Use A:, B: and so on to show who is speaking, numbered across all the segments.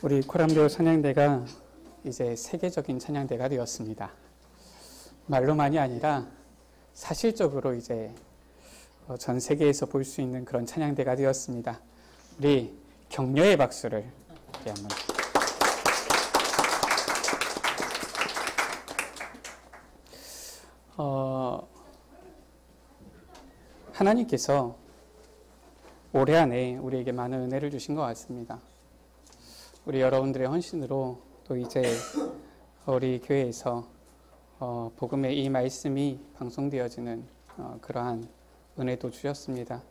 A: 우리 코람데오 찬양대가 이제 세계적인 찬양대가 되었습니다. 말로만이 아니라 사실적으로 이제 전 세계에서 볼 수 있는 그런 찬양대가 되었습니다. 우리 격려의 박수를 이렇게 한번. 하나님께서 올해 안에 우리에게 많은 은혜를 주신 것 같습니다. 우리 여러분들의 헌신으로 또 이제 우리 교회에서 복음의 이 말씀이 방송되어지는 그러한 은혜도 주셨습니다.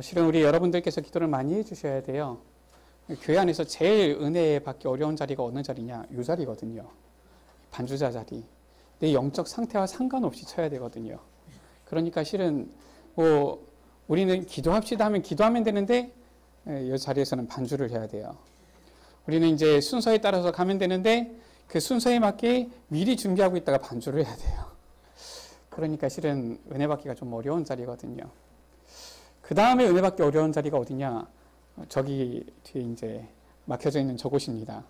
A: 실은 우리 여러분들께서 기도를 많이 해주셔야 돼요. 교회 안에서 제일 은혜 받기 어려운 자리가 어느 자리냐? 이 자리거든요. 반주자 자리. 내 영적 상태와 상관없이 쳐야 되거든요. 그러니까 실은 우리는 기도합시다 하면 기도하면 되는데 이 자리에서는 반주를 해야 돼요. 우리는 이제 순서에 따라서 가면 되는데 그 순서에 맞게 미리 준비하고 있다가 반주를 해야 돼요. 그러니까 실은 은혜 받기가 좀 어려운 자리거든요. 그 다음에 은혜 받기 어려운 자리가 어디냐? 저기 뒤에 이제 막혀져 있는 저곳입니다.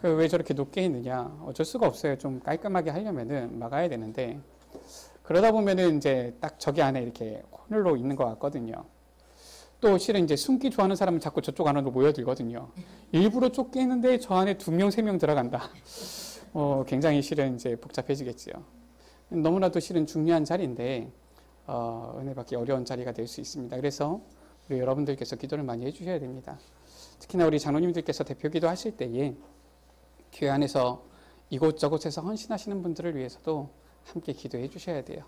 A: 왜 저렇게 높게 있느냐? 어쩔 수가 없어요. 좀 깔끔하게 하려면은 막아야 되는데 그러다 보면은 이제 딱 저기 안에 이렇게 코너로 있는 것 같거든요. 또 실은 이제 숨기 좋아하는 사람은 자꾸 저쪽 안으로 모여들거든요. 일부러 쫓게 있는데 저 안에 2명, 3명 들어간다. 굉장히 실은 이제 복잡해지겠지요. 너무나도 실은 중요한 자리인데, 은혜 받기 어려운 자리가 될 수 있습니다. 그래서 우리 여러분들께서 기도를 많이 해주셔야 됩니다. 특히나 우리 장로님들께서 대표 기도하실 때에 교회 안에서 이곳저곳에서 헌신하시는 분들을 위해서도 함께 기도해 주셔야 돼요.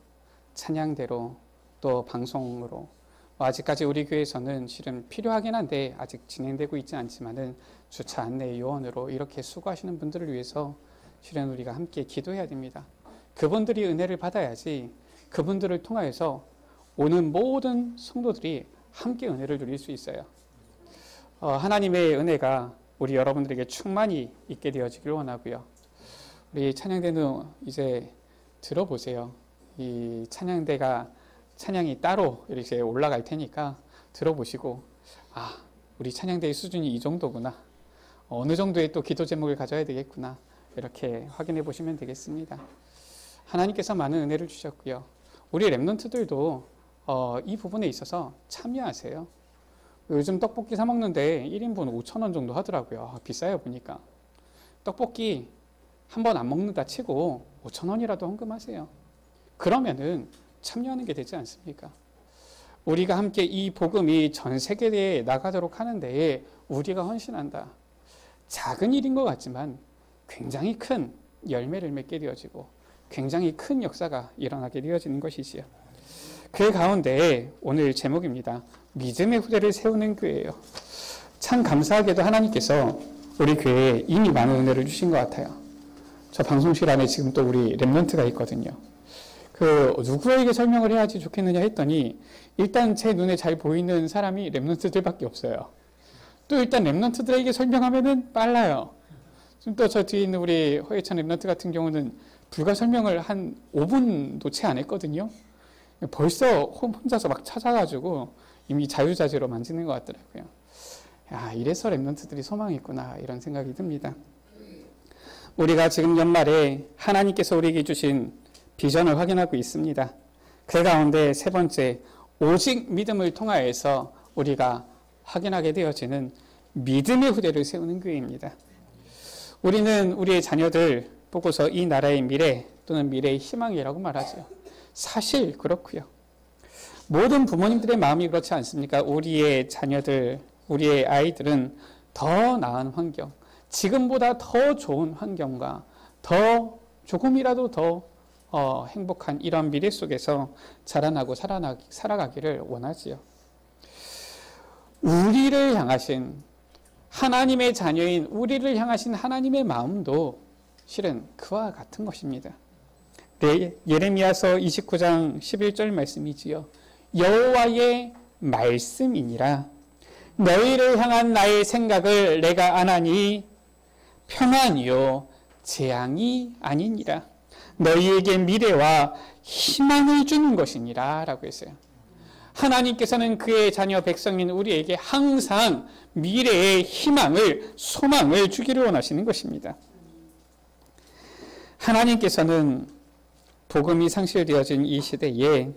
A: 찬양대로 또 방송으로. 아직까지 우리 교회에서는 실은 필요하긴 한데 아직 진행되고 있지 않지만은 주차 안내 요원으로 이렇게 수고하시는 분들을 위해서 실은 우리가 함께 기도해야 됩니다. 그분들이 은혜를 받아야지 그분들을 통하여서 오는 모든 성도들이 함께 은혜를 누릴 수 있어요. 하나님의 은혜가 우리 여러분들에게 충만히 있게 되어지길 원하고요. 우리 찬양대는 이제 들어보세요. 이 찬양이 따로 이렇게 올라갈 테니까 들어보시고, 우리 찬양대의 수준이 이 정도구나. 어느 정도의 또 기도 제목을 가져야 되겠구나. 이렇게 확인해 보시면 되겠습니다. 하나님께서 많은 은혜를 주셨고요. 우리 랩런트들도 이 부분에 있어서 참여하세요. 요즘 떡볶이 사 먹는데 1인분 5,000원 정도 하더라고요. 비싸요 보니까. 떡볶이 한 번 안 먹는다 치고 5,000원이라도 헌금하세요. 그러면은 참여하는 게 되지 않습니까? 우리가 함께 이 복음이 전 세계에 나가도록 하는 데에 우리가 헌신한다. 작은 일인 것 같지만 굉장히 큰 열매를 맺게 되어지고 굉장히 큰 역사가 일어나게 되어지는 것이지요. 그 가운데 오늘 제목입니다. 믿음의 후대를 세우는 교회예요. 참 감사하게도 하나님께서 우리 교회에 이미 많은 은혜를 주신 것 같아요. 저 방송실 안에 지금 또 우리 랩런트가 있거든요. 누구에게 설명을 해야지 좋겠느냐 했더니 일단 제 눈에 잘 보이는 사람이 랩런트들밖에 없어요. 또 일단 랩런트들에게 설명하면은 빨라요. 지금 또 저 뒤에 있는 우리 허예찬 랩런트 같은 경우는 불과 설명을 한 5분도 채 안 했거든요. 벌써 혼자서 막 찾아가지고 이미 자유자재로 만지는 것 같더라고요. 이래서 랩런트들이 소망이 있구나 이런 생각이 듭니다. 우리가 지금 연말에 하나님께서 우리에게 주신 비전을 확인하고 있습니다. 그 가운데 세 번째, 오직 믿음을 통하여서 우리가 확인하게 되어지는 믿음의 후대를 세우는 교회입니다. 우리는 우리의 자녀들 보고서 이 나라의 미래 또는 미래의 희망이라고 말하죠. 사실 그렇고요. 모든 부모님들의 마음이 그렇지 않습니까? 우리의 자녀들, 우리의 아이들은 더 나은 환경, 지금보다 더 좋은 환경과 더 조금이라도 더 행복한 이런 미래 속에서 자라나고 살아가기를 원하지요. 우리를 향하신 하나님의 자녀인 우리를 향하신 하나님의 마음도 실은 그와 같은 것입니다. 예레미야서 29장 11절 말씀이지요. 여호와의 말씀이니라. 너희를 향한 나의 생각을 내가 아나니 평안이요 재앙이 아니니라. 너희에게 미래와 희망을 주는 것이니라 라고 했어요. 하나님께서는 그의 자녀 백성인 우리에게 항상 미래의 희망을, 소망을 주기를 원하시는 것입니다. 하나님께서는 복음이 상실되어진 이 시대에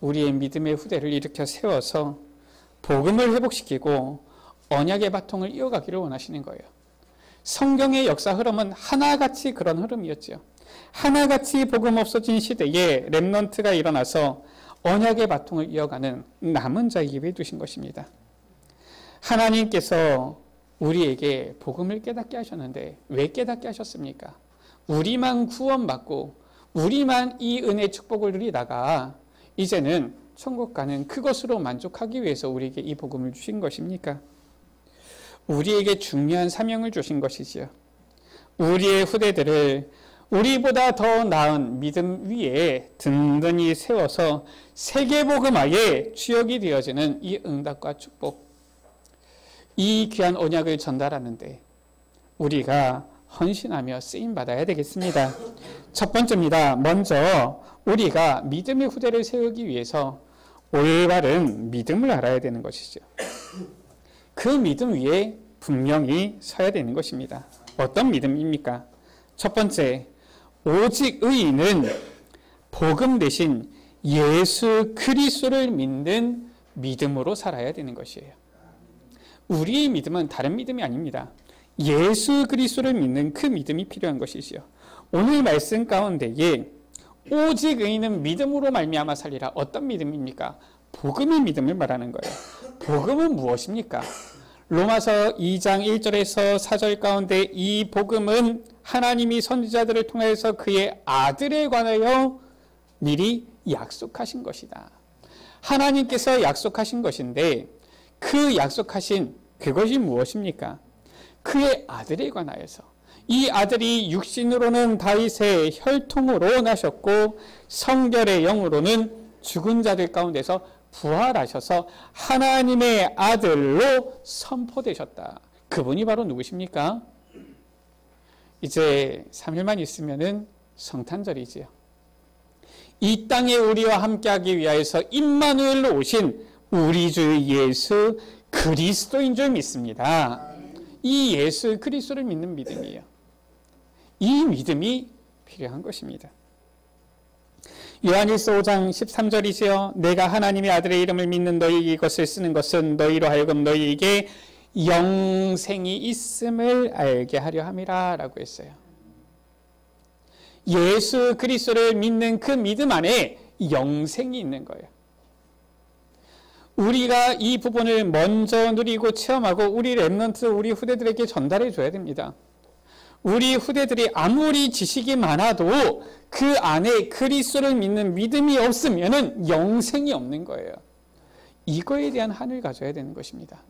A: 우리의 믿음의 후대를 일으켜 세워서 복음을 회복시키고 언약의 바통을 이어가기를 원하시는 거예요. 성경의 역사 흐름은 하나같이 그런 흐름이었죠. 하나같이 복음 없어진 시대에 렘넌트가 일어나서 언약의 바통을 이어가는 남은 자에게 두신 것입니다. 하나님께서 우리에게 복음을 깨닫게 하셨는데 왜 깨닫게 하셨습니까? 우리만 구원받고 우리만 이 은혜의 축복을 누리다가 이제는 천국 가는 그것으로 만족하기 위해서 우리에게 이 복음을 주신 것입니까? 우리에게 중요한 사명을 주신 것이지요. 우리의 후대들을 우리보다 더 나은 믿음 위에 든든히 세워서 세계복음화의 주역이 되어지는 이 응답과 축복, 이 귀한 언약을 전달하는데 우리가 헌신하며 쓰임받아야 되겠습니다. 첫 번째입니다. 먼저 우리가 믿음의 후대를 세우기 위해서 올바른 믿음을 알아야 되는 것이죠. 그 믿음 위에 분명히 서야 되는 것입니다. 어떤 믿음입니까? 첫 번째, 오직 의인은 복음 대신 예수 그리스도를 믿는 믿음으로 살아야 되는 것이에요. 우리의 믿음은 다른 믿음이 아닙니다. 예수 그리스도를 믿는 그 믿음이 필요한 것이지요. 오늘 말씀 가운데에 오직 의인은 믿음으로 말미암아 살리라. 어떤 믿음입니까? 복음의 믿음을 말하는 거예요. 복음은 무엇입니까? 로마서 2장 1절에서 4절 가운데 이 복음은 하나님이 선지자들을 통해서 그의 아들에 관하여 미리 약속하신 것이다. 하나님께서 약속하신 것인데 그 약속하신 그것이 무엇입니까? 그의 아들에 관하여서 이 아들이 육신으로는 다윗의 혈통으로 나셨고 성결의 영으로는 죽은 자들 가운데서 부활하셔서 하나님의 아들로 선포되셨다. 그분이 바로 누구십니까? 이제 3일만 있으면은 성탄절이지요. 이 땅에 우리와 함께하기 위하여서 임마누엘로 오신 우리 주 예수 그리스도인 줄 믿습니다. 이 예수 그리스도를 믿는 믿음이에요. 이 믿음이 필요한 것입니다. 요한일서 5장 13절이지요. 내가 하나님의 아들의 이름을 믿는 너희에게 이것을 쓰는 것은 너희로 하여금 너희에게 영생이 있음을 알게 하려 함이라 라고 했어요. 예수 그리스도를 믿는 그 믿음 안에 영생이 있는 거예요. 우리가 이 부분을 먼저 누리고 체험하고 우리 렘넌트, 우리 후대들에게 전달해 줘야 됩니다. 우리 후대들이 아무리 지식이 많아도 그 안에 그리스도를 믿는 믿음이 없으면 영생이 없는 거예요. 이거에 대한 한을 가져야 되는 것입니다.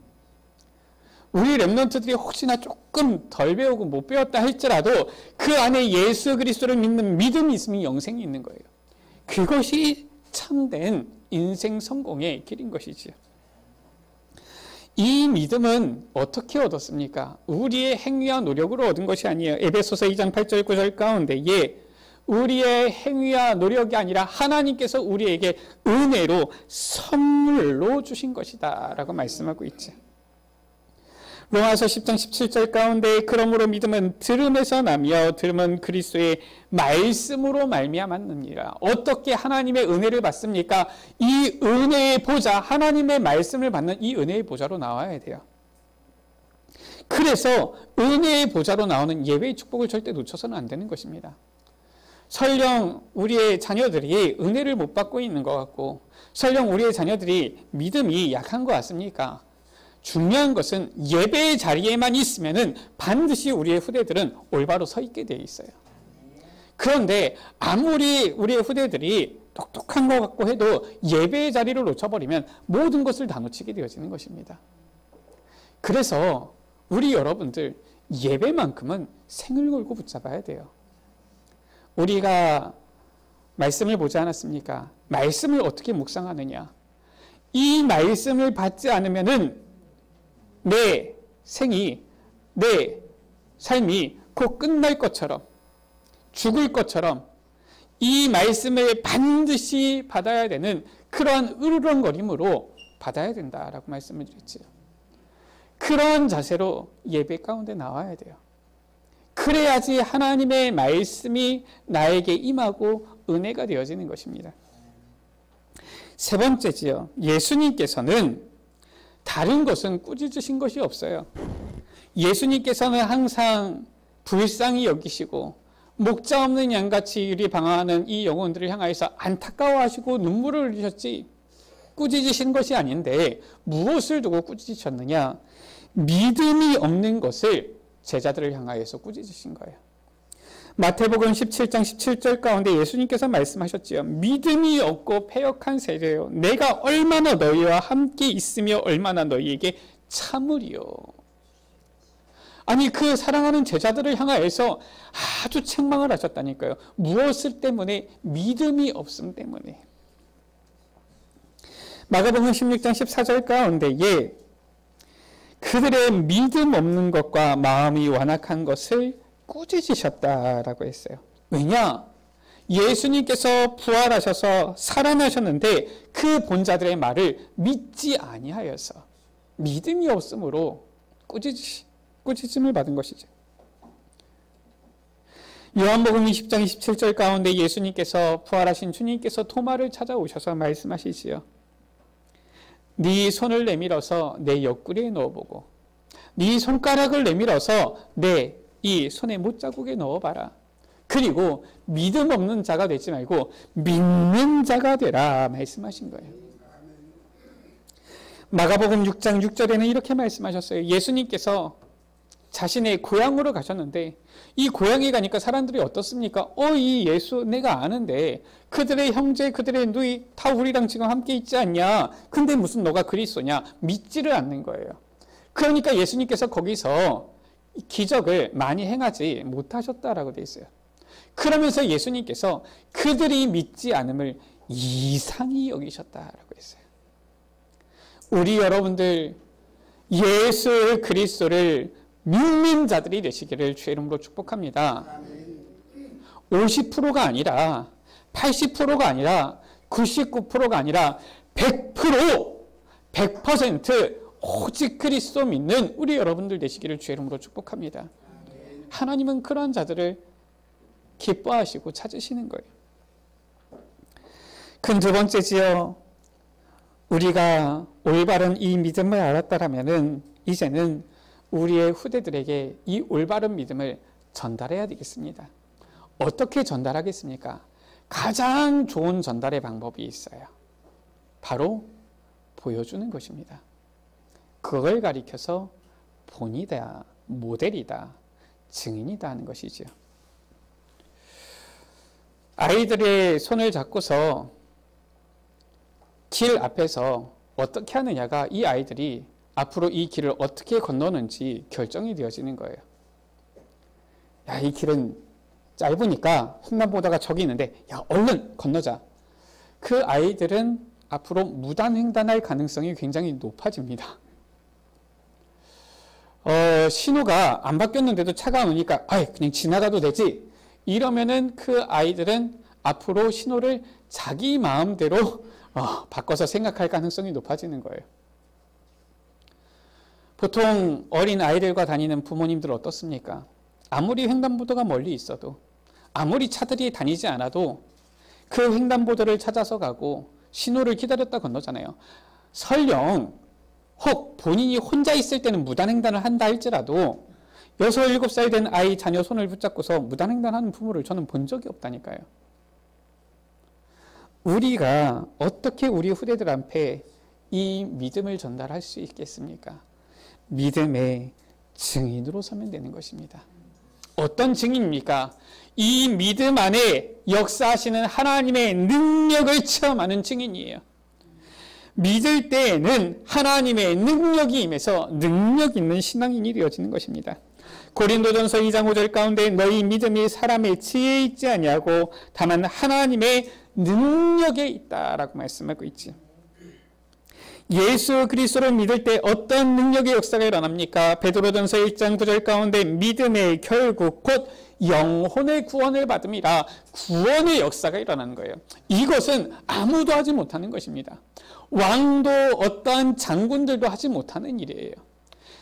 A: 우리 렘넌트들이 혹시나 조금 덜 배우고 못 배웠다 할지라도 그 안에 예수 그리스도를 믿는 믿음이 있으면 영생이 있는 거예요. 그것이 참된 인생 성공의 길인 것이지요. 이 믿음은 어떻게 얻었습니까? 우리의 행위와 노력으로 얻은 것이 아니에요. 에베소서 2장 8절 9절 가운데에 우리의 행위와 노력이 아니라 하나님께서 우리에게 은혜로 선물로 주신 것이다 라고 말씀하고 있죠. 로마서 10장 17절 가운데 그러므로 믿음은 들음에서 나며 들음은 그리스도의 말씀으로 말미암았느니라. 어떻게 하나님의 은혜를 받습니까? 이 은혜의 보좌, 하나님의 말씀을 받는 이 은혜의 보좌로 나와야 돼요. 그래서 은혜의 보좌로 나오는 예배의 축복을 절대 놓쳐서는 안 되는 것입니다. 설령 우리의 자녀들이 은혜를 못 받고 있는 것 같고 설령 우리의 자녀들이 믿음이 약한 것 같습니까? 중요한 것은 예배의 자리에만 있으면 반드시 우리의 후대들은 올바로 서 있게 되어 있어요. 그런데 아무리 우리의 후대들이 똑똑한 것 같고 해도 예배의 자리를 놓쳐버리면 모든 것을 다 놓치게 되어지는 것입니다. 그래서 우리 여러분들 예배만큼은 생을 걸고 붙잡아야 돼요. 우리가 말씀을 보지 않았습니까? 말씀을 어떻게 묵상하느냐? 이 말씀을 받지 않으면은 내 생이, 내 삶이 곧 끝날 것처럼, 죽을 것처럼 이 말씀을 반드시 받아야 되는 그러한 으르렁거림으로 받아야 된다라고 말씀을 드렸죠. 그런 자세로 예배 가운데 나와야 돼요. 그래야지 하나님의 말씀이 나에게 임하고 은혜가 되어지는 것입니다. 세 번째지요. 예수님께서는 다른 것은 꾸짖으신 것이 없어요. 예수님께서는 항상 불쌍히 여기시고 목자 없는 양같이 이리 방황하는 이 영혼들을 향하여서 안타까워하시고 눈물을 흘리셨지 꾸짖으신 것이 아닌데 무엇을 두고 꾸짖으셨느냐? 믿음이 없는 것을 제자들을 향하여서 꾸짖으신 거예요. 마태복음 17장 17절 가운데 예수님께서 말씀하셨지요. 믿음이 없고 패역한 세대요. 내가 얼마나 너희와 함께 있으며 얼마나 너희에게 참으리요. 아니 그 사랑하는 제자들을 향하여서 아주 책망을 하셨다니까요. 무엇을 때문에? 믿음이 없음 때문에. 마가복음 16장 14절 가운데에 그들의 믿음 없는 것과 마음이 완악한 것을 꾸짖으셨다라고 했어요. 왜냐? 예수님께서 부활하셔서 살아나셨는데 그 본자들의 말을 믿지 아니하여서 믿음이 없으므로 꾸짖음을 받은 것이죠. 요한복음 20장 27절 가운데 예수님께서 부활하신 주님께서 토마를 찾아오셔서 말씀하시지요. 네 손을 내밀어서 내 옆구리에 넣어보고 네 손가락을 내밀어서 내 이 손에 못자국에 넣어봐라. 그리고 믿음 없는 자가 되지 말고 믿는 자가 되라 말씀하신 거예요. 마가복음 6장 6절에는 이렇게 말씀하셨어요. 예수님께서 자신의 고향으로 가셨는데 이 고향에 가니까 사람들이 어떻습니까? 이 예수 내가 아는데 그들의 형제 그들의 누이 다 우리랑 지금 함께 있지 않냐? 근데 무슨 너가 그리스도냐? 믿지를 않는 거예요. 그러니까 예수님께서 거기서 기적을 많이 행하지 못하셨다라고 되어 있어요. 그러면서 예수님께서 그들이 믿지 않음을 이상히 여기셨다라고 했어요. 우리 여러분들 예수 그리스도를 믿는 자들이 되시기를 주의 이름으로 축복합니다. 50%가 아니라 80%가 아니라 99%가 아니라 100% 오직 그리스도 믿는 우리 여러분들 되시기를 주의 이름으로 축복합니다. 하나님은 그러한 자들을 기뻐하시고 찾으시는 거예요. 큰 두 번째지요. 우리가 올바른 이 믿음을 알았다라면은 이제는 우리의 후대들에게 이 올바른 믿음을 전달해야 되겠습니다. 어떻게 전달하겠습니까? 가장 좋은 전달의 방법이 있어요. 바로 보여주는 것입니다. 그걸 가리켜서 본이다, 모델이다, 증인이다 하는 것이죠. 아이들의 손을 잡고서 길 앞에서 어떻게 하느냐가 이 아이들이 앞으로 이 길을 어떻게 건너는지 결정이 되어지는 거예요. 야, 이 길은 짧으니까 횡단보도가 저기 있는데 야, 얼른 건너자. 그 아이들은 앞으로 무단횡단할 가능성이 굉장히 높아집니다. 신호가 안 바뀌었는데도 차가 오니까 그냥 지나가도 되지. 이러면은 그 아이들은 앞으로 신호를 자기 마음대로 바꿔서 생각할 가능성이 높아지는 거예요. 보통 어린 아이들과 다니는 부모님들 어떻습니까? 아무리 횡단보도가 멀리 있어도 아무리 차들이 다니지 않아도 그 횡단보도를 찾아서 가고 신호를 기다렸다 건너잖아요. 설령 혹 본인이 혼자 있을 때는 무단횡단을 한다 할지라도 6, 7살 된 아이 자녀 손을 붙잡고서 무단횡단하는 부모를 저는 본 적이 없다니까요. 우리가 어떻게 우리 후대들한테 이 믿음을 전달할 수 있겠습니까? 믿음의 증인으로 서면 되는 것입니다. 어떤 증인입니까? 이 믿음 안에 역사하시는 하나님의 능력을 체험하는 증인이에요. 믿을 때에는 하나님의 능력이 임해서 능력 있는 신앙인이 되어지는 것입니다. 고린도전서 2장 5절 가운데 너희 믿음이 사람의 지혜에 있지 아니하고 다만 하나님의 능력에 있다라고 말씀하고 있지. 예수 그리스도를 믿을 때 어떤 능력의 역사가 일어납니까? 베드로전서 1장 9절 가운데 믿음의 결국 곧 영혼의 구원을 받음이라 구원의 역사가 일어나는 거예요. 이것은 아무도 하지 못하는 것입니다. 왕도 어떠한 장군들도 하지 못하는 일이에요.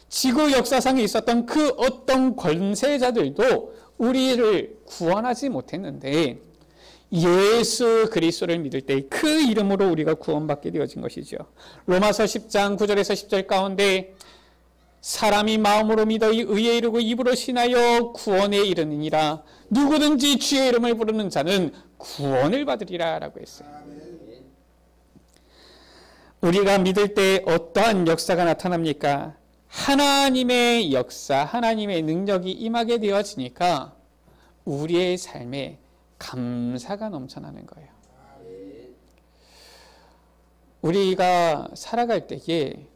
A: 지구 역사상에 있었던 그 어떤 권세자들도 우리를 구원하지 못했는데 예수 그리스도를 믿을 때 그 이름으로 우리가 구원받게 되어진 것이죠. 로마서 10장 9절에서 10절 가운데 사람이 마음으로 믿어 의에 이르고 입으로 신하여 구원에 이르느니라. 누구든지 주의 이름을 부르는 자는 구원을 받으리라 라고 했어요. 우리가 믿을 때 어떠한 역사가 나타납니까? 하나님의 역사, 하나님의 능력이 임하게 되어지니까 우리의 삶에 감사가 넘쳐나는 거예요. 우리가 살아갈 때에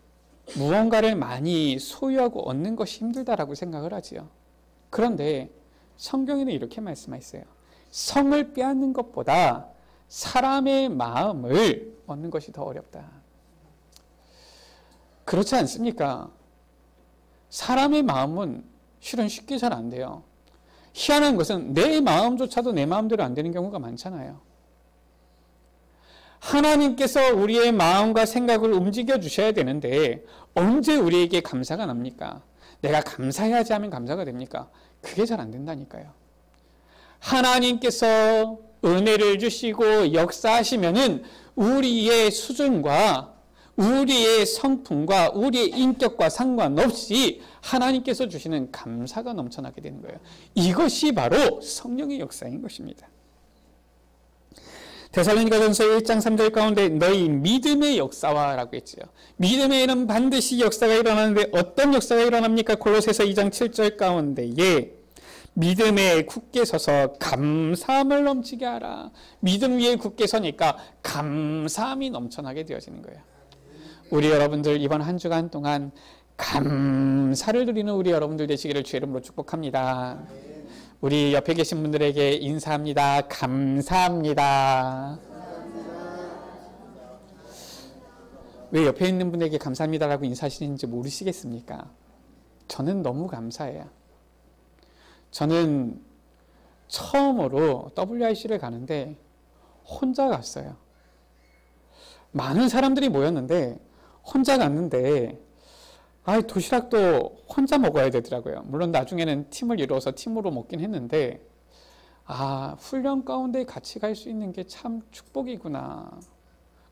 A: 무언가를 많이 소유하고 얻는 것이 힘들다라고 생각을 하지요. 그런데 성경에는 이렇게 말씀하셨어요. 성을 빼앗는 것보다 사람의 마음을 얻는 것이 더 어렵다. 그렇지 않습니까? 사람의 마음은 실은 쉽게 잘 안 돼요. 희한한 것은 내 마음조차도 내 마음대로 안 되는 경우가 많잖아요. 하나님께서 우리의 마음과 생각을 움직여 주셔야 되는데 언제 우리에게 감사가 납니까? 내가 감사해야지 하면 감사가 됩니까? 그게 잘 안 된다니까요. 하나님께서 은혜를 주시고 역사하시면은 우리의 수준과 우리의 성품과 우리의 인격과 상관없이 하나님께서 주시는 감사가 넘쳐나게 되는 거예요. 이것이 바로 성령의 역사인 것입니다. 데살로니가전서 1장 3절 가운데 너희 믿음의 역사와 라고 했죠. 믿음에는 반드시 역사가 일어나는데 어떤 역사가 일어납니까? 골로새서 2장 7절 가운데에 믿음에 굳게 서서 감사함을 넘치게 하라. 믿음 위에 굳게 서니까 감사함이 넘쳐나게 되어지는 거예요. 우리 여러분들 이번 한 주간 동안 감사를 드리는 우리 여러분들 되시기를 주의 이름으로 축복합니다. 우리 옆에 계신 분들에게 인사합니다. 감사합니다. 왜 옆에 있는 분에게 감사합니다라고 인사하시는지 모르시겠습니까? 저는 너무 감사해요. 저는 처음으로 WIC를 가는데 혼자 갔어요. 많은 사람들이 모였는데 혼자 갔는데 도시락도 혼자 먹어야 되더라고요. 물론 나중에는 팀을 이루어서 팀으로 먹긴 했는데 훈련 가운데 같이 갈 수 있는 게 참 축복이구나.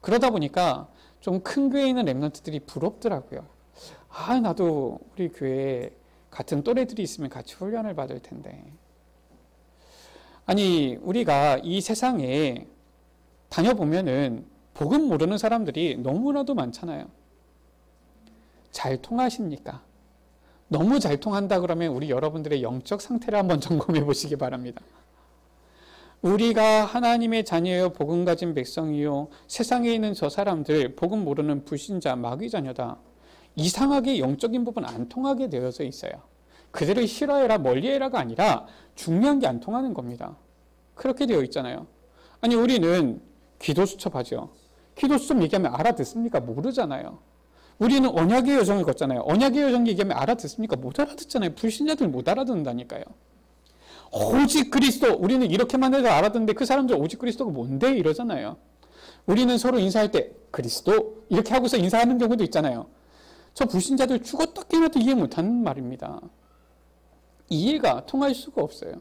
A: 그러다 보니까 좀 큰 교회에 있는 랩런트들이 부럽더라고요. 나도 우리 교회에 같은 또래들이 있으면 같이 훈련을 받을 텐데. 아니 우리가 이 세상에 다녀보면은 복음 모르는 사람들이 너무나도 많잖아요. 잘 통하십니까? 너무 잘 통한다 그러면 우리 여러분들의 영적 상태를 한번 점검해 보시기 바랍니다. 우리가 하나님의 자녀요 복음 가진 백성이요 세상에 있는 저 사람들 복음 모르는 불신자 마귀 자녀다. 이상하게 영적인 부분 안 통하게 되어져 있어요. 그들을 싫어해라 멀리해라가 아니라 중요한 게 안 통하는 겁니다. 그렇게 되어 있잖아요. 아니 우리는 기도 수첩하죠. 기도 수첩 얘기하면 알아듣습니까? 모르잖아요. 우리는 언약의 여정을 걷잖아요. 언약의 여정 얘기하면 알아듣습니까? 못 알아듣잖아요. 불신자들 못 알아듣는다니까요. 오직 그리스도, 우리는 이렇게만 해도 알아듣는데 그 사람들 오직 그리스도가 뭔데? 이러잖아요. 우리는 서로 인사할 때 그리스도 이렇게 하고서 인사하는 경우도 있잖아요. 저 불신자들 죽었다 깨어나도 이해 못하는 말입니다. 이해가 통할 수가 없어요.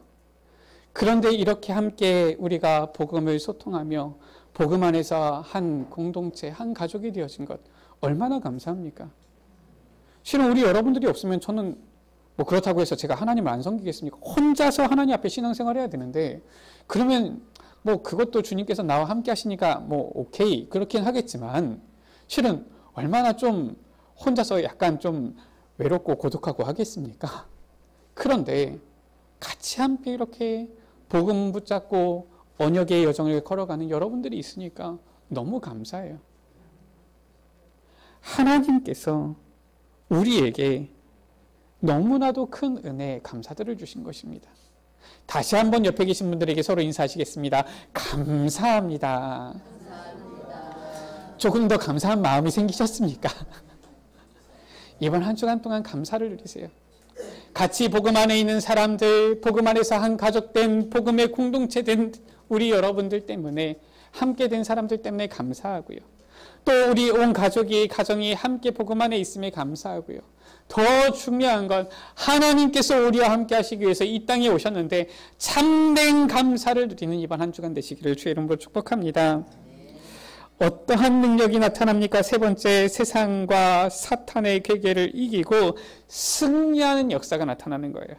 A: 그런데 이렇게 함께 우리가 복음을 소통하며 복음 안에서 한 공동체, 한 가족이 되어진 것 얼마나 감사합니까? 실은 우리 여러분들이 없으면 저는 그렇다고 해서 제가 하나님을 안 섬기겠습니까? 혼자서 하나님 앞에 신앙생활 해야 되는데 그러면 그것도 주님께서 나와 함께 하시니까 오케이 그렇긴 하겠지만 실은 얼마나 좀 혼자서 약간 좀 외롭고 고독하고 하겠습니까? 그런데 같이 함께 이렇게 복음 붙잡고 언약의 여정을 걸어가는 여러분들이 있으니까 너무 감사해요. 하나님께서 우리에게 너무나도 큰 은혜, 감사들을 주신 것입니다. 다시 한번 옆에 계신 분들에게 서로 인사하시겠습니다. 감사합니다. 감사합니다. 조금 더 감사한 마음이 생기셨습니까? 이번 한 주간 동안 감사를 누리세요. 같이 복음 안에 있는 사람들, 복음 안에서 한 가족된 복음의 공동체된 우리 여러분들 때문에, 함께 된 사람들 때문에 감사하고요. 또 우리 온 가정이 함께 복음 안에 있음에 감사하고요. 더 중요한 건 하나님께서 우리와 함께 하시기 위해서 이 땅에 오셨는데 참된 감사를 드리는 이번 한 주간 되시기를 주의 이름으로 축복합니다. 어떠한 능력이 나타납니까? 세 번째, 세상과 사탄의 괴계를 이기고 승리하는 역사가 나타나는 거예요.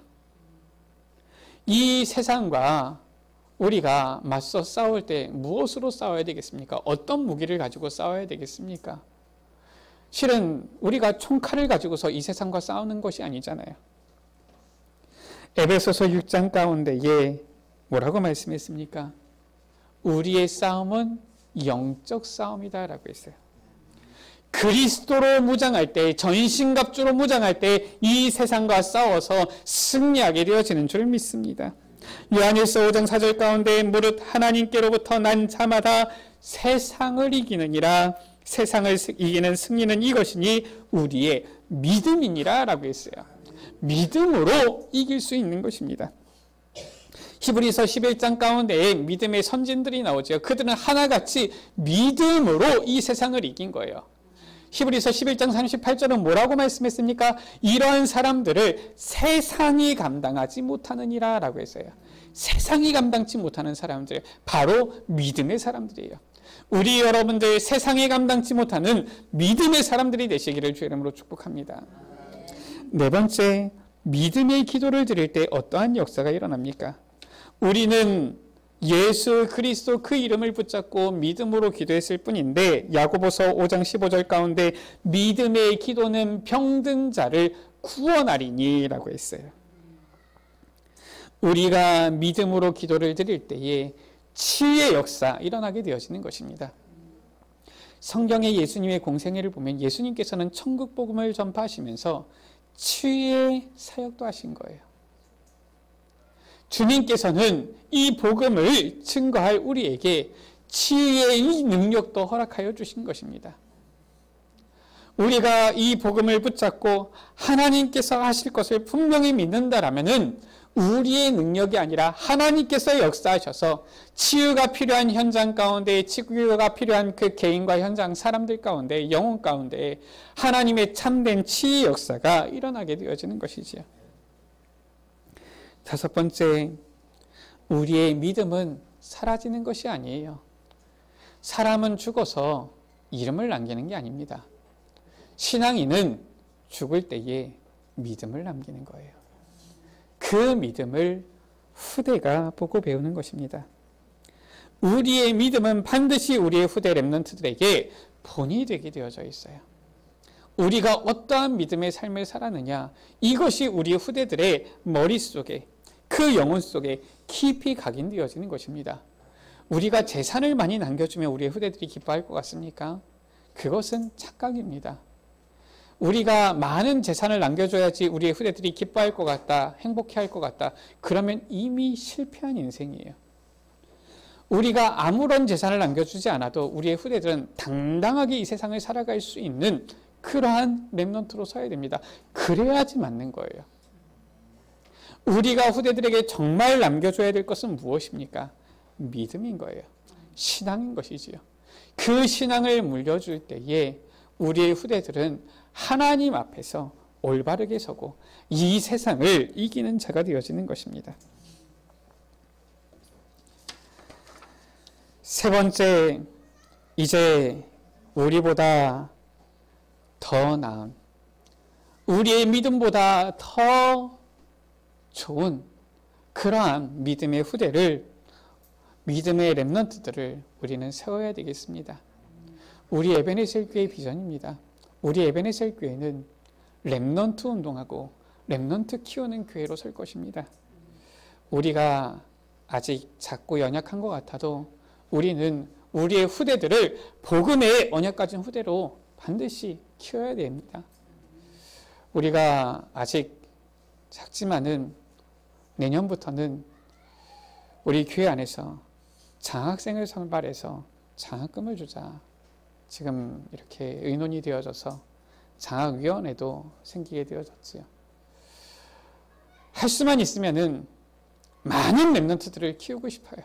A: 이 세상과 우리가 맞서 싸울 때 무엇으로 싸워야 되겠습니까? 어떤 무기를 가지고 싸워야 되겠습니까? 실은 우리가 총칼을 가지고서 이 세상과 싸우는 것이 아니잖아요. 에베소서 6장 가운데에 뭐라고 말씀했습니까? 우리의 싸움은 영적 싸움이다 라고 했어요. 그리스도로 무장할 때, 전신갑주로 무장할 때 이 세상과 싸워서 승리하게 되어지는 줄 믿습니다. 요한일서 5장 4절 가운데 무릇 하나님께로부터 난 자마다 세상을 이기느니라. 세상을 이기는 승리는 이것이니 우리의 믿음이니라 라고 했어요. 믿음으로 이길 수 있는 것입니다. 히브리서 11장 가운데에 믿음의 선진들이 나오죠. 그들은 하나같이 믿음으로 이 세상을 이긴 거예요. 히브리서 11장 38절은 뭐라고 말씀했습니까? 이러한 사람들을 세상이 감당하지 못하느니라 라고 했어요. 세상이 감당치 못하는 사람들, 바로 믿음의 사람들이에요. 우리 여러분들 세상이 감당치 못하는 믿음의 사람들이 되시기를 주의 이름으로 축복합니다. 네 번째, 믿음의 기도를 드릴 때 어떠한 역사가 일어납니까? 우리는 예수 그리스도 그 이름을 붙잡고 믿음으로 기도했을 뿐인데, 야고보서 5장 15절 가운데 믿음의 기도는 병든 자를 구원하리니 라고 했어요. 우리가 믿음으로 기도를 드릴 때에 치유의 역사 일어나게 되어지는 것입니다. 성경의 예수님의 공생애를 보면 예수님께서는 천국 복음을 전파하시면서 치유의 사역도 하신 거예요. 주님께서는 이 복음을 증거할 우리에게 치유의 능력도 허락하여 주신 것입니다. 우리가 이 복음을 붙잡고 하나님께서 하실 것을 분명히 믿는다라면은 우리의 능력이 아니라 하나님께서 역사하셔서 치유가 필요한 현장 가운데, 치유가 필요한 그 개인과 현장, 사람들 가운데, 영혼 가운데 하나님의 참된 치유 역사가 일어나게 되어지는 것이지요. 다섯 번째, 우리의 믿음은 사라지는 것이 아니에요. 사람은 죽어서 이름을 남기는 게 아닙니다. 신앙인은 죽을 때에 믿음을 남기는 거예요. 그 믿음을 후대가 보고 배우는 것입니다. 우리의 믿음은 반드시 우리의 후대 렘넌트들에게 본이 되게 되어져 있어요. 우리가 어떠한 믿음의 삶을 살았느냐, 이것이 우리 후대들의 머릿속에, 그 영혼 속에 깊이 각인되어지는 것입니다. 우리가 재산을 많이 남겨주면 우리의 후대들이 기뻐할 것 같습니까? 그것은 착각입니다. 우리가 많은 재산을 남겨줘야지 우리의 후대들이 기뻐할 것 같다, 행복해할 것 같다, 그러면 이미 실패한 인생이에요. 우리가 아무런 재산을 남겨주지 않아도 우리의 후대들은 당당하게 이 세상을 살아갈 수 있는 그러한 렘넌트로 서야 됩니다. 그래야지 맞는 거예요. 우리가 후대들에게 정말 남겨줘야 될 것은 무엇입니까? 믿음인 거예요. 신앙인 것이지요. 그 신앙을 물려줄 때에 우리의 후대들은 하나님 앞에서 올바르게 서고 이 세상을 이기는 자가 되어지는 것입니다. 세 번째, 이제 우리보다 더 나은, 우리의 믿음보다 더 좋은 그러한 믿음의 후대를, 믿음의 렘넌트들을 우리는 세워야 되겠습니다. 우리 에베네셀 교회의 비전입니다. 우리 에베네셀 교회는 렘넌트 운동하고 렘넌트 키우는 교회로 설 것입니다. 우리가 아직 작고 연약한 것 같아도 우리는 우리의 후대들을 복음의 언약 가진 후대로 반드시 키워야 됩니다. 우리가 아직 작지만은 내년부터는 우리 교회 안에서 장학생을 선발해서 장학금을 주자. 지금 이렇게 의논이 되어져서 장학위원회도 생기게 되어졌지요. 할 수만 있으면은 많은 렘넌트들을 키우고 싶어요.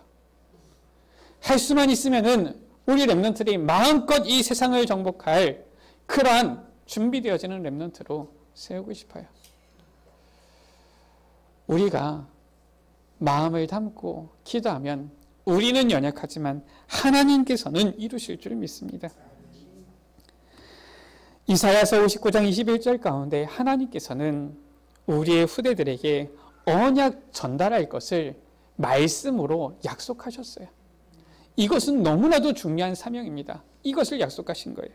A: 할 수만 있으면은 우리 렘넌트들이 마음껏 이 세상을 정복할 그러한 준비되어지는 렘넌트로 세우고 싶어요. 우리가 마음을 담고 기도하면 우리는 연약하지만 하나님께서는 이루실 줄 믿습니다. 이사야서 59장 21절 가운데 하나님께서는 우리의 후대들에게 언약 전달할 것을 말씀으로 약속하셨어요. 이것은 너무나도 중요한 사명입니다. 이것을 약속하신 거예요.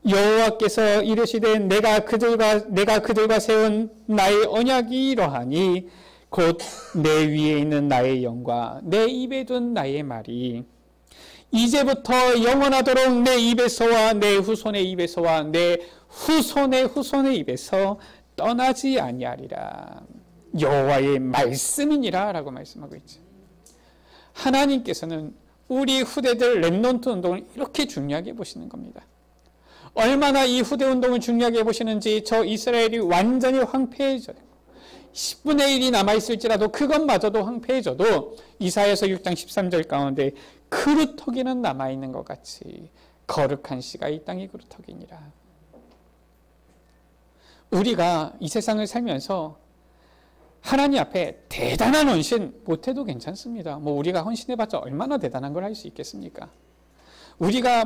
A: 여호와께서 이르시되 내가 그들과 세운 나의 언약이 이러하니 곧 내 위에 있는 나의 영과 내 입에 둔 나의 말이 이제부터 영원하도록 내 입에서와 내 후손의 입에서와 내 후손의 후손의 입에서 떠나지 아니하리라. 여호와의 말씀이니라 라고 말씀하고 있죠. 하나님께서는 우리 후대들 렘넌트 운동을 이렇게 중요하게 보시는 겁니다. 얼마나 이 후대 운동을 중요하게 보시는지 저 이스라엘이 완전히 황폐해져요. 10분의 1이 남아있을지라도 그것마저도 황폐해져도 이사야서 6장 13절 가운데 그루터기는 남아있는 것 같이 거룩한 씨가 이 땅의 그루터기니라. 우리가 이 세상을 살면서 하나님 앞에 대단한 헌신 못해도 괜찮습니다. 우리가 헌신해봤자 얼마나 대단한 걸 할 수 있겠습니까? 우리가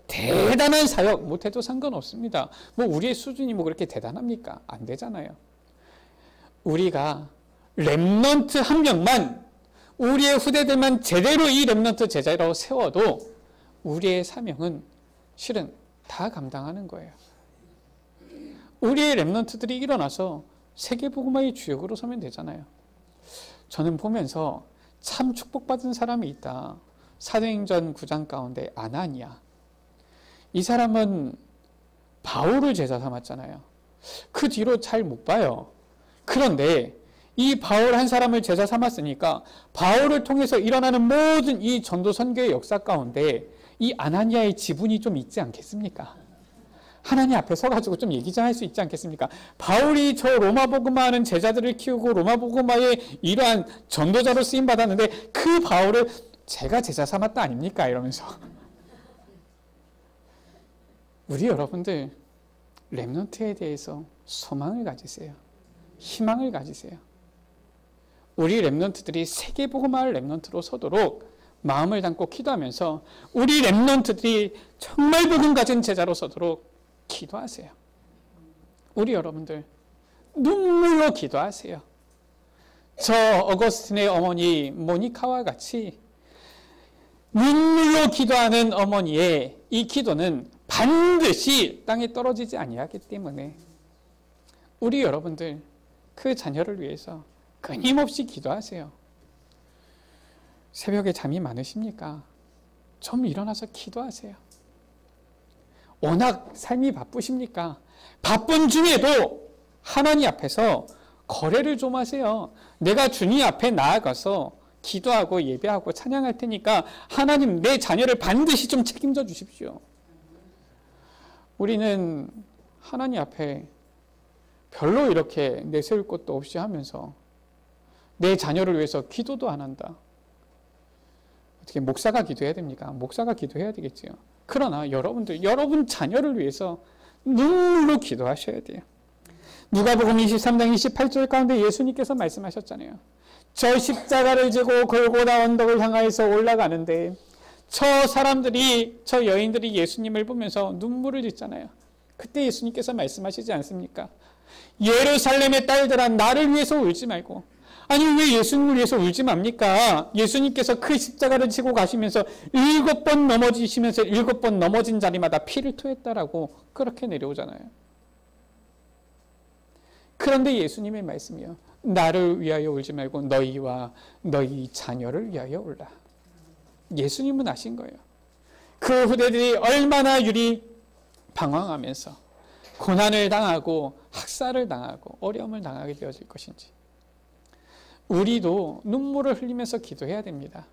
A: 대단한 사역 못해도 상관없습니다. 우리의 수준이 그렇게 대단합니까? 안 되잖아요. 우리가 렘넌트 한 명만, 우리의 후대들만 제대로 이 렘넌트 제자로 세워도 우리의 사명은 실은 다 감당하는 거예요. 우리의 렘넌트들이 일어나서 세계복음화의 주역으로 서면 되잖아요. 저는 보면서 참 축복받은 사람이 있다. 사도행전 9장 가운데 아나니아. 이 사람은 바울을 제자 삼았잖아요. 그 뒤로 잘 못 봐요. 그런데 이 바울 한 사람을 제자 삼았으니까 바울을 통해서 일어나는 모든 이 전도 선교의 역사 가운데 이 아나니아의 지분이 좀 있지 않겠습니까? 하나님 앞에 서가지고 좀 얘기 좀 할 수 있지 않겠습니까? 바울이 저 로마 복음화하는 제자들을 키우고 로마 복음화의 이러한 전도자로 쓰임 받았는데 그 바울을 제가 제자 삼았다 아닙니까? 이러면서 우리 여러분들 렘넌트에 대해서 소망을 가지세요. 희망을 가지세요. 우리 렘넌트들이 세계복음화할 렘넌트로 서도록 마음을 담고 기도하면서 우리 렘넌트들이 정말 복음 가진 제자로 서도록 기도하세요. 우리 여러분들 눈물로 기도하세요. 저 어거스틴의 어머니 모니카와 같이 눈물로 기도하는 어머니의 이 기도는 반드시 땅에 떨어지지 아니하기 때문에 우리 여러분들 그 자녀를 위해서 끊임없이 기도하세요. 새벽에 잠이 많으십니까? 좀 일어나서 기도하세요. 워낙 삶이 바쁘십니까? 바쁜 중에도 하나님 앞에서 거래를 좀 하세요. 내가 주님 앞에 나아가서 기도하고 예배하고 찬양할 테니까 하나님 내 자녀를 반드시 좀 책임져 주십시오. 우리는 하나님 앞에 별로 이렇게 내세울 것도 없이 하면서 내 자녀를 위해서 기도도 안 한다. 어떻게 목사가 기도해야 됩니까? 목사가 기도해야 되겠지요. 그러나 여러분들, 여러분 자녀를 위해서 눈물로 기도하셔야 돼요. 누가복음 23장 28절 가운데 예수님께서 말씀하셨잖아요. 저 십자가를 지고 골고다 언덕을 향하여서 올라가는데 저 사람들이, 저 여인들이 예수님을 보면서 눈물을 짓잖아요. 그때 예수님께서 말씀하시지 않습니까? 예루살렘의 딸들아 나를 위해서 울지 말고, 아니 왜 예수님을 위해서 울지 맙니까? 예수님께서 그 십자가를 지고 가시면서 7번 넘어지시면서 7번 넘어진 자리마다 피를 토했다라고 그렇게 내려오잖아요. 그런데 예수님의 말씀이요, 나를 위하여 울지 말고 너희와 너희 자녀를 위하여 울라. 예수님은 아신 거예요. 그 후대들이 얼마나 유리 방황하면서 고난을 당하고 학살을 당하고 어려움을 당하게 되어질 것인지. 우리도 눈물을 흘리면서 기도해야 됩니다.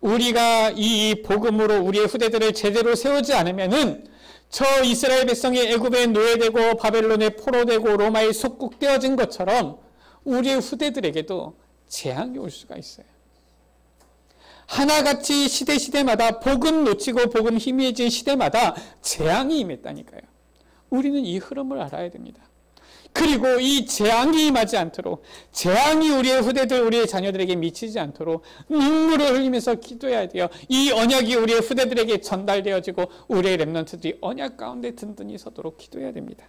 A: 우리가 이 복음으로 우리의 후대들을 제대로 세우지 않으면은 저 이스라엘 백성이 애굽에 노예되고 바벨론에 포로되고 로마에 속국되어진 것처럼 우리의 후대들에게도 재앙이 올 수가 있어요. 하나같이 시대마다 복음 놓치고 복음 희미해진 시대마다 재앙이 임했다니까요. 우리는 이 흐름을 알아야 됩니다. 그리고 이 재앙이 임하지 않도록, 재앙이 우리의 후대들, 우리의 자녀들에게 미치지 않도록 눈물을 흘리면서 기도해야 돼요. 이 언약이 우리의 후대들에게 전달되어지고 우리의 렘넌트들이 언약 가운데 든든히 서도록 기도해야 됩니다.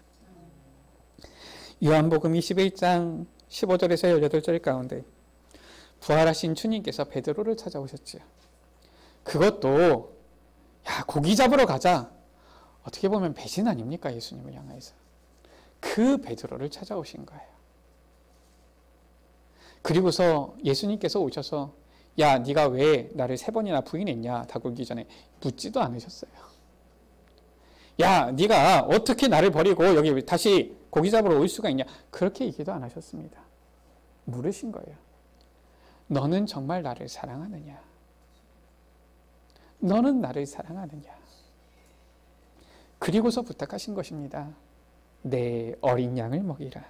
A: 요한복음 21장 15절에서 18절 가운데 부활하신 주님께서 베드로를 찾아오셨지요. 그것도 고기 잡으러 가자. 어떻게 보면 배신 아닙니까? 예수님을 향해서. 그 베드로를 찾아오신 거예요. 그리고서 예수님께서 오셔서 네가 왜 나를 3번이나 부인했냐? 다굴기 전에 묻지도 않으셨어요. 네가 어떻게 나를 버리고 여기 다시 고기 잡으러 올 수가 있냐? 그렇게 얘기도 안 하셨습니다. 물으신 거예요. 너는 정말 나를 사랑하느냐? 너는 나를 사랑하느냐? 그리고서 부탁하신 것입니다. 내 어린 양을 먹이라.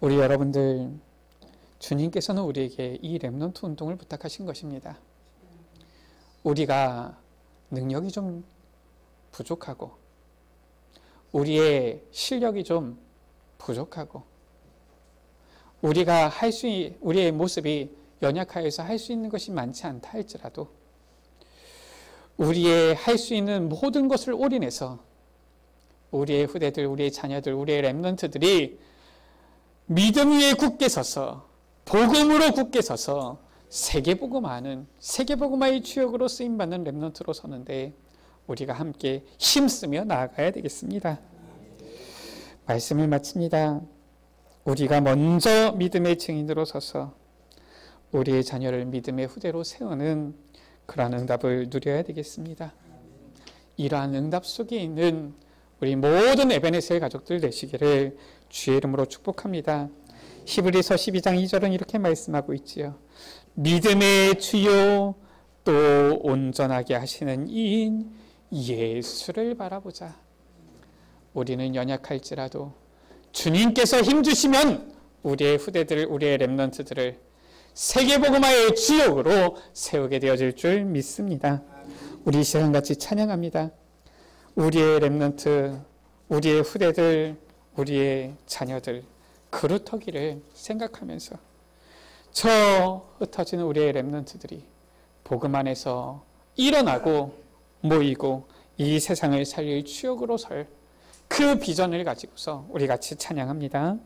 A: 우리 여러분들, 주님께서는 우리에게 이 렘넌트 운동을 부탁하신 것입니다. 우리가 능력이 좀 부족하고 우리의 실력이 좀 부족하고 우리의 모습이 연약하여서 할 수 있는 것이 많지 않다 할지라도 우리의 할 수 있는 모든 것을 올인해서 우리의 후대들, 우리의 자녀들, 우리의 렘넌트들이 믿음 위에 굳게 서서 복음으로 굳게 서서 세계복음화의 주역으로 쓰임받는 렘넌트로 서는데 우리가 함께 힘쓰며 나아가야 되겠습니다. 말씀을 마칩니다. 우리가 먼저 믿음의 증인으로 서서 우리의 자녀를 믿음의 후대로 세우는 그러한 응답을 누려야 되겠습니다. 이러한 응답 속에 있는 우리 모든 에베네셀 가족들 되시기를 주의 이름으로 축복합니다. 히브리서 12장 2절은 이렇게 말씀하고 있지요. 믿음의 주요 또 온전하게 하시는 이인 예수를 바라보자. 우리는 연약할지라도 주님께서 힘주시면 우리의 후대들, 우리의 렘넌트들을 세계복음화의 주역으로 세우게 되어질 줄 믿습니다. 우리 시간같이 찬양합니다. 우리의 렘넌트, 우리의 후대들, 우리의 자녀들 그루터기를 생각하면서 저 흩어지는 우리의 렘넌트들이 복음 안에서 일어나고 모이고 이 세상을 살릴 주역으로 설 그 비전을 가지고서 우리 같이 찬양합니다.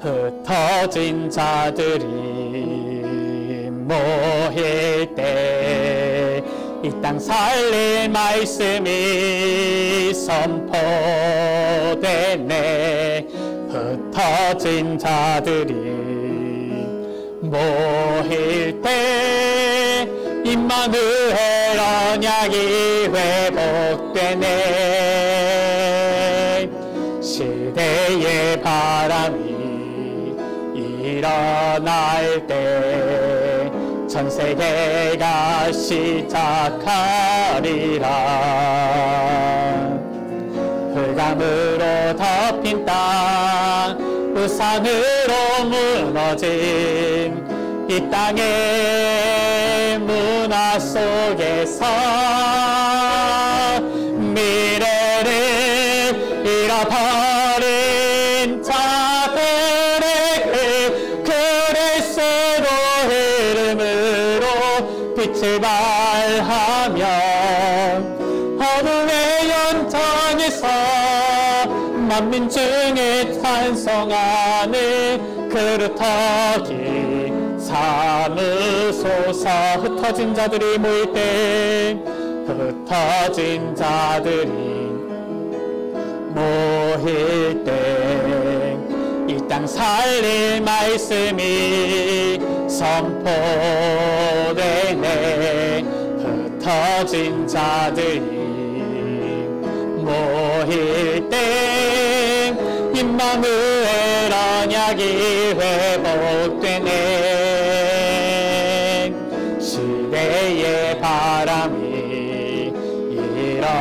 A: 흩어진 자들이 모일 때 이 땅 살릴 말씀이 선포되네. 흩어진 자들이 모일 때 임마누엘 언약이 회복되네. 시대의 바람이 일어날 때 전 세계가 시작하리라. 흑암으로 덮인 땅, 우산으로 무너진 이 땅의 문화 속에서 미래를 잃어버린 자들에게 그리스도의 이름으로 빛을 발하며 어둠의 연장에서 만민 중에 찬송하는 그루터기 삼으소서. 흩어진 자들이 모일 때, 흩어진 자들이 모일 때 이 땅 살릴 말씀이 선포되네. 흩어진 자들이 모일 때 임마누엘 언약이 회복되네. 시대의 바람이 일어날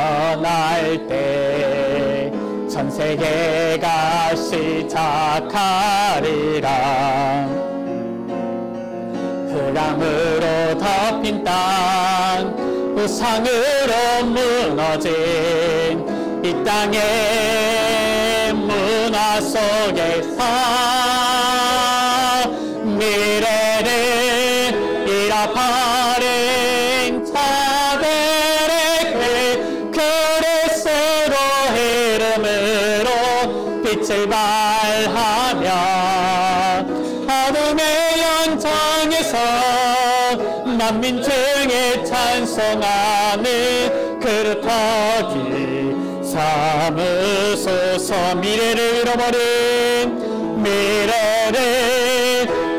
A: 할 때 전 세계가 시작하리라. 흑암으로 덮인 땅, 우상으로 무너진 이 땅의 문화 속에서 미래를 잃어버린 자들에게 그리스도 이름으로 빛을 발하며 어둠의 연장에서 만민 중에 찬송하는 그릇하기 삼으소서. 미래를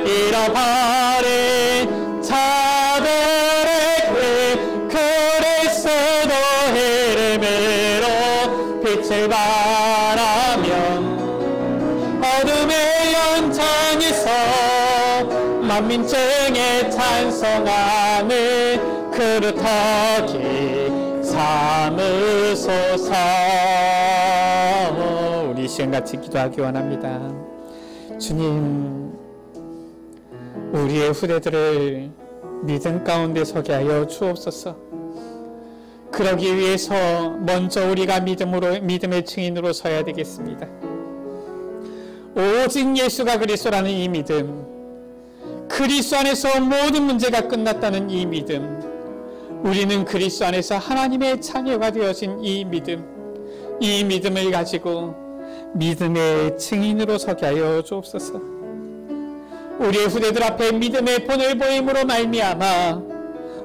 A: 잃어버린 자들에게 그리스도 이름으로 빛을 발하며 어둠의 연장에서 만민 중에 찬송하는 그릇하기 삼으소서. 우리 시간같이 기도하기 원합니다. 주님, 우리의 후대들을 믿음 가운데 서게 하여 주옵소서. 그러기 위해서 먼저 우리가 믿음의 증인으로 서야 되겠습니다. 오직 예수가 그리스도라는 이 믿음, 그리스도 안에서 모든 문제가 끝났다는 이 믿음, 우리는 그리스도 안에서 하나님의 자녀가 되어진 이 믿음을 가지고 믿음의 증인으로 서게 하여 주옵소서. 우리의 후대들 앞에 믿음의 본을 보임으로 말미암아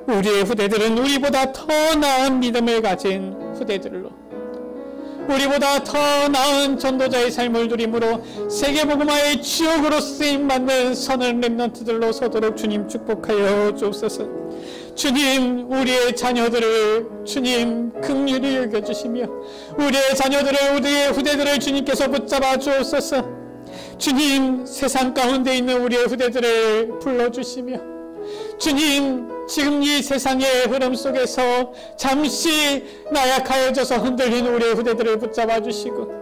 A: 우리의 후대들은 우리보다 더 나은 믿음을 가진 후대들로, 우리보다 더 나은 전도자의 삶을 누림으로 세계복음화의 주역으로 쓰임받는 선한 렘넌트들로 서도록 주님 축복하여 주옵소서. 주님, 우리의 자녀들을 주님 긍휼히 여겨주시며 우리의 자녀들을, 우리의 후대들을 주님께서 붙잡아 주옵소서. 주님, 세상 가운데 있는 우리의 후대들을 불러주시며 주님, 지금 이 세상의 흐름 속에서 잠시 나약하여져서 흔들린 우리의 후대들을 붙잡아 주시고,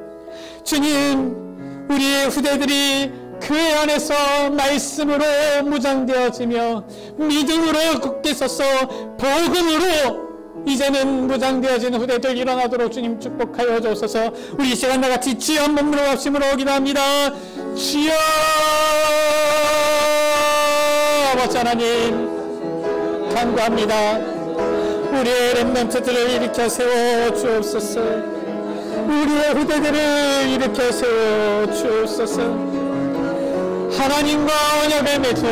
A: 주님, 우리의 후대들이 교회 안에서 말씀으로 무장되어지며 믿음으로 굳게 서서 복음으로 이제는 무장되어진 후대들 일어나도록 주님 축복하여 주옵소서. 우리 시간 나같이 주여 한 몸으로 합심으로 기도합니다. 주여. 아버지 하나님, 간구합니다. 우리의 렘넌트들을 일으켜 세워 주옵소서. 우리의 후대들을 일으켜 세워 주옵소서. 하나님과 언약을 맺을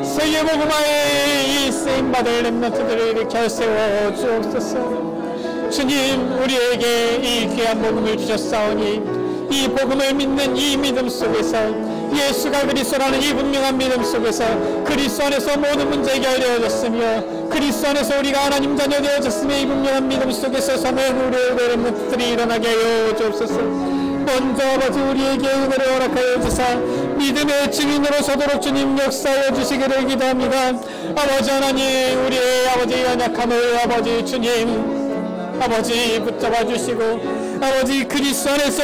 A: 세계복음화의 이 쓰임받을 렘넌트들을 일으켜 세워 주옵소서. 주님, 우리에게 이 귀한 복음을 주셨사오니 이 복음을 믿는 이 믿음 속에서, 예수가 그리스도라는 이 분명한 믿음 속에서 그리스도 안에서 모든 문제 해결되어졌으며 그리스도 안에서 우리가 하나님 자녀 되어졌으며 이 분명한 믿음 속에서 서는 우리의 렘넌트들이 일어나게 하여 주옵소서. 먼저 아버지 우리에게 은혜를 허락하여 주사 믿음의 증인으로 서도록 주님 역사하여 주시기를 기도합니다. 아버지 하나님, 우리의 아버지 연약함을 아버지 주님 아버지 붙잡아 주시고, 아버지 그리스도 안에서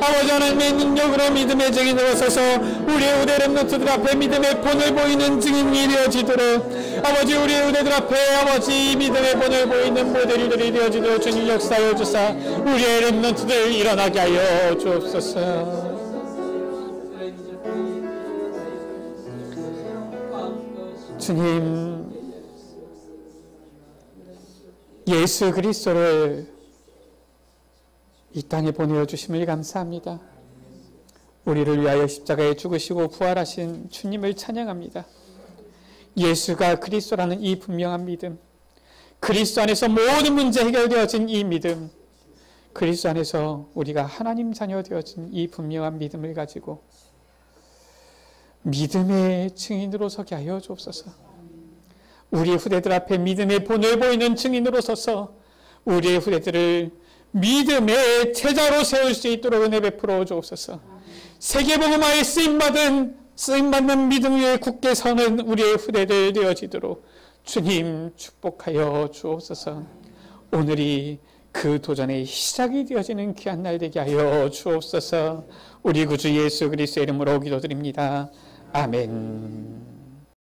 A: 아버지 하나님의 능력으로 믿음의 증인으로 서서 우리의 후대 렘넌트들 앞에 믿음의 본을 보이는 증인이 되어지도록, 아버지 우리의 후대들 앞에 아버지 믿음의 본을 보이는 모델들이 되어지도록 주님 역사하여 주사 우리의 렘넌트들 일어나게 하여 주옵소서. 주님, 예수 그리스도를 이 땅에 보내어 주심을 감사합니다. 우리를 위하여 십자가에 죽으시고 부활하신 주님을 찬양합니다. 예수가 그리스도라는 이 분명한 믿음, 그리스도 안에서 모든 문제 해결되어진 이 믿음, 그리스도 안에서 우리가 하나님 자녀 되어진 이 분명한 믿음을 가지고 믿음의 증인으로 서게 하여 주옵소서. 우리 후대들 앞에 믿음의 본을 보이는 증인으로 서서 우리의 후대들을 믿음의 제자로 세울 수 있도록 은혜 베풀어 주옵소서. 세계복음화에 쓰임받는 믿음 위에 굳게 서는 우리의 후대들 되어지도록 주님 축복하여 주옵소서. 오늘이 그 도전의 시작이 되어지는 귀한 날 되게 하여 주옵소서. 우리 구주 예수 그리스도의 이름으로 기도드립니다. 아멘.